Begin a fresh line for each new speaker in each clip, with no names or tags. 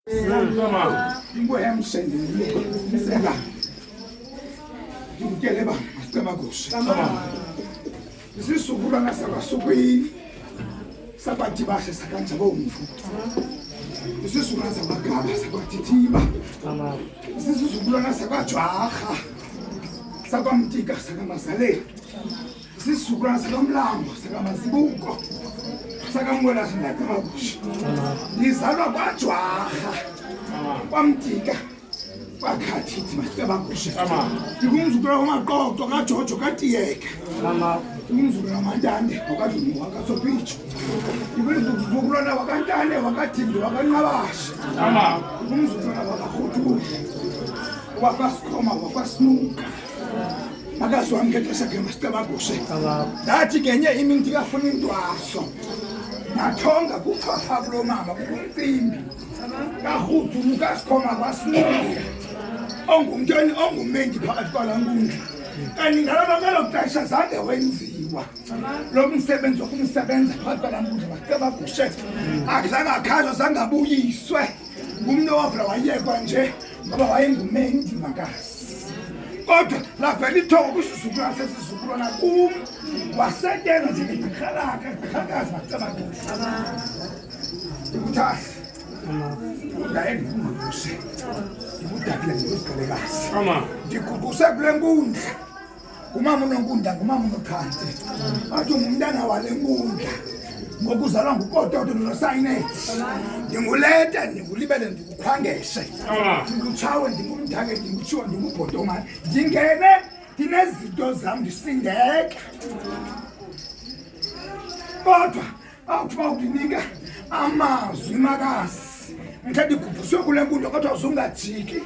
Ingo yamshendile sela ngikele ba masicema kuhle isizukulwana sabasukwini sabathi bashe sakanje bomvu isizukulwana sabagaba sakwatithiba isizukulwana sakwajwaha sakwamtika sakamazaleni isizukulwana sakamlambo sakamazibuko sakamwela sindakama kuhle ngizalwa kwajwaha kwamtika wakhathi masiceba kuhle ngumzukulu wamaqoqo kaJojo kaTiyeka ngumzukulu wamantande wakadlungu wakaSophicho ngumzukulu wakantande wakaThindi wakanqabashi ngumzukulu wakaRhuthu wakasikhoma wakwasinuka akazi wami ngexesha ke masiceba kuhle ndathi ngenye imini ndikafuna intwaso nathonga kuphapha kulo mama kumcimbi kaRhuthu ukasikhoma kwasinuka ongumntwana ongumendi phakathi kwalankundla kanti ngalona ngelo xesha zange wenziwa lo msebenzi wokumsebenza phakathi kwalankundla masiceba kuhle akuzange akhazo zangabuyiswe ngumntu owavela wayekwa nje ngoba wayengumendi makazi kodwa lavela ithongo kwisizukulwana sesizukulwana kum wasetyenzwa njengegqirhalakazi masiceba kuhle ndikuthahla ndayendingumuse ndikudakile ndikuziqelekazi ndikuguse kule nkundla ngumama unonkundla ngumama unokhantsi athi ngumntana wale nkundla ngokuzalwa ngukototo nosayinethi ndinguleta ndingulibele ndikukhwangeshe ndingutshawe ndingumdake ndingutshiwo ndingubhotomane ndingene ndinezinto zam ndisindeka kodwa awuthi bawundinika amazwi makazi mthatha igubhuswe kule nkundla kodwa uzungajiki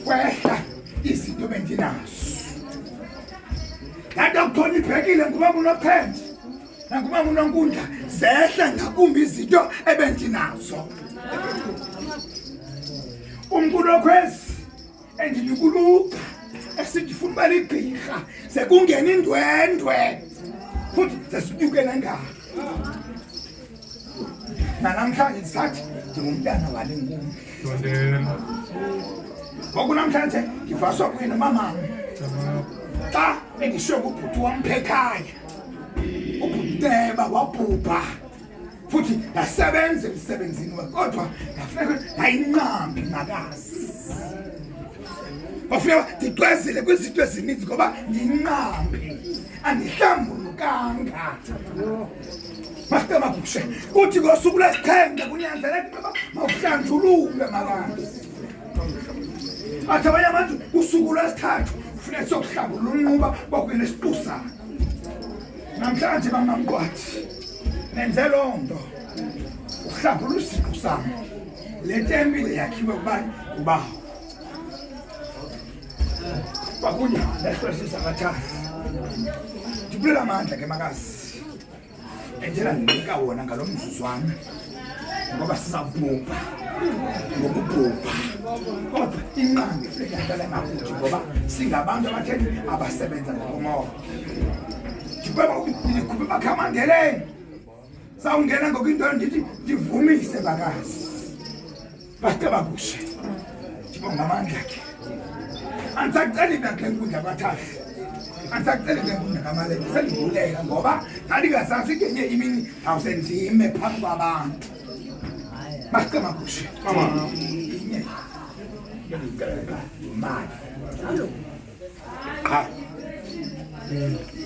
kwehla izinto bendinazo lanta kuhloniphekile ngumama unophende nangumama unonkundla zehla ngakumbi izinto ebendinazo umkulokhwezi endinikuluka esindifuna uba ligqirha sekungena indwendwe futhi zesinyuke nangapha namhlanje ndisathi ndingumntana wale nkundla ngoku namhlanje ndivaswa kunye nomamam xa bendishiwe kubhuti wamphekhaya ubhuteba wabhubha futhi ndasebenza emsebenzini kodwa ndafuneka ndayinqambi makazi kwafuneka ndigqwezile kwizinto ezininzi ngoba ndiyinqambi andihlambulukanga masiceba kuhle kuthi ngosuku lwesixhenxe kunyanzeleka ukuba mawuhlanjululwe makazi athi abanye abantu usuku lwesithathu kufuneka siyokuhlambulula unquba kwakunye nesipusana namhlanje bamamqwathi nenze loo nto uhlambulula isiqu sam le tempile yakhiwe kubani kubawo kwakunye nesixesha sakathathu ndibulela amandla ke makazi endlela ndinika wona ngalo mzuzwana ngoba sizabhubha ngokubhubha kodwa inqambi ifika ihlala ngakuthi ngoba singabantu abatheni abasebenza ngokomoya ndikweba ndikhuphe bakhamandeleni sawungena ngokwinto ndithi ndivumise bakazi basiceba kuhle ndibonga amandla ke andisaceli nakule nkundla kwathahla andisaceli kule nkundla kamalele sendivuleka ngoba ndandingasazi ngenye imini awusendime phambi kwabantu basiceba kuhle inye ndicela imali qha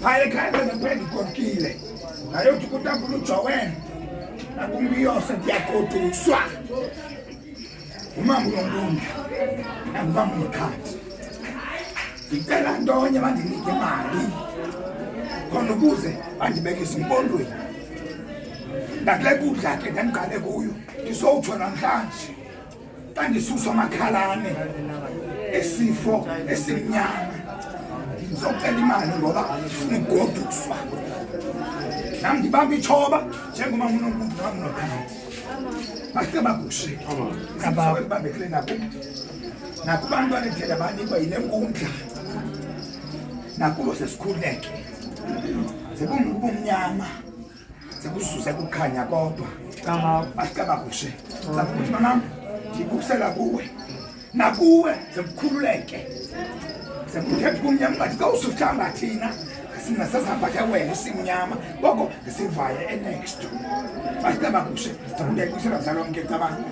phaya ekhaya bendiphela ndigodukile ngayothi kutankulu uJowen nakumbiyose ndiyagoduswa umama unonkundla nangumama unokhantsi ndicela ntonye bandinike imali khona ukuze bandibekise empondweni ndakule kudla ke ndandiqale kuyo ndisowutsho namhlanje xa ndisuswa amakhalane esifo esimnyama ndizocela imali ngoba ndifuna ugoduswa nam ndibamba itshoba njengomama unonkundla wam unokhantsi basiceba kuhle kababambekile nakubantwana ethela banikwa yile nkundla nakubo sesikhululeke sekungubumnyama sekususa kukhanya kodwa basiceba kuhle sakuthi mama ndibusela kuwe nakuwe zemkhululeke zemkuthetha kumnyama ngathi xa usuhlamba thina singasazambatha wena simnyama ngoko sivaye enext basicaba kuhle zakudekwisela mzalo wonke cabanga